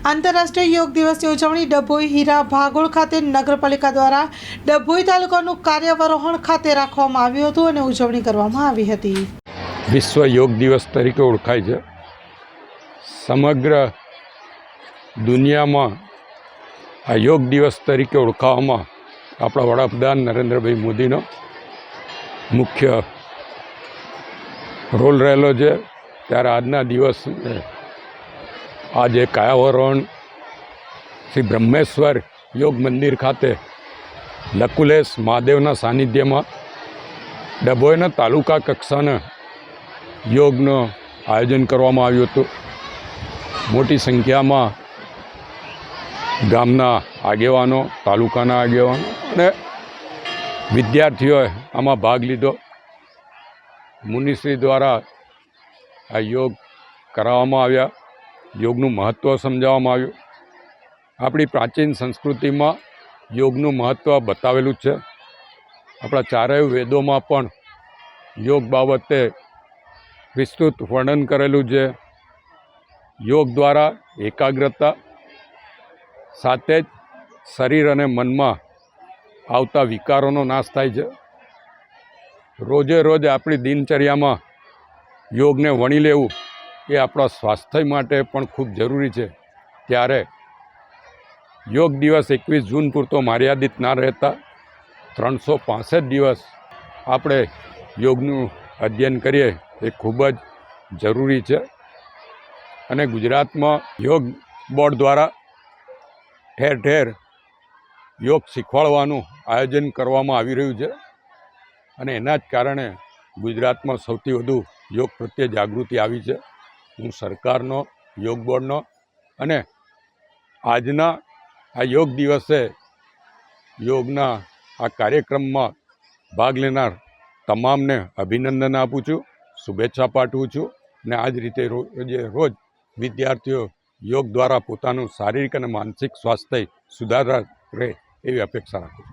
આંતરરાષ્ટ્રીય યોગ દિવસની ઉજવણી ડભોઈ હીરા ભાગોળ ખાતે નગરપાલિકા દ્વારા ડભોઈ તાલુકાનું કાર્યવરોહણ ખાતે રાખવામાં આવ્યું હતું અને ઉજવણી કરવામાં આવી હતી. વિશ્વ યોગ દિવસ તરીકે ઓળખાય છે. સમગ્ર દુનિયામાં આ યોગ દિવસ તરીકે ઓળખાવવામાં આપણા વડાપ્રધાન નરેન્દ્રભાઈ મોદીનો મુખ્ય રોલ રહેલો છે. ત્યારે આજના દિવસ આજે કાયાવરોહણ શ્રી બ્રહ્મેશ્વર યોગ મંદિર ખાતે લકુલેશ મહાદેવના સાનિધ્યમાં ડભોઈના તાલુકા કક્ષાના યોગનું આયોજન કરવામાં આવ્યું હતું. મોટી સંખ્યામાં ગામના આગેવાનો, તાલુકાના આગેવાનો અને વિદ્યાર્થીઓએ આમાં ભાગ લીધો. મુનિશ્રી દ્વારા આ યોગ કરાવવામાં આવ્યા. યોગનું મહત્ત્વ સમજાવવામાં આવ્યું. આપણી પ્રાચીન સંસ્કૃતિમાં યોગનું મહત્ત્વ બતાવેલું છે. આપણા ચારેય વેદોમાં પણ યોગ બાબતે વિસ્તૃત વર્ણન કરેલું છે. યોગ દ્વારા એકાગ્રતા સાથે જ શરીર અને મનમાં આવતા વિકારોનો નાશ થાય છે. રોજે રોજ આપણી દિનચર્યામાં યોગને વણી લેવું એ આપણા સ્વાસ્થ્ય માટે પણ ખૂબ જરૂરી છે. ત્યારે યોગ દિવસ 21 જૂન પૂરતો મર્યાદિત ના રહેતા 365 દિવસ આપણે યોગનું અધ્યયન કરીએ એ ખૂબ જ જરૂરી છે. અને ગુજરાતમાં યોગ બોર્ડ દ્વારા ઠેર ઠેર યોગ શીખવાડવાનું આયોજન કરવામાં આવી રહ્યું છે. અને એના જ કારણે ગુજરાતમાં સૌથી વધુ યોગ પ્રત્યે જાગૃતિ આવી છે. હું સરકારનો, યોગ બોર્ડનો અને આજના આ યોગ દિવસે યોગના આ કાર્યક્રમમાં ભાગ લેનાર તમામને અભિનંદન આપું છું, શુભેચ્છા પાઠવું છું. અને આ જ રીતે રોજ વિદ્યાર્થીઓ યોગ દ્વારા પોતાનું શારીરિક અને માનસિક સ્વાસ્થ્ય સુધારા રહે એવી અપેક્ષા રાખું છું.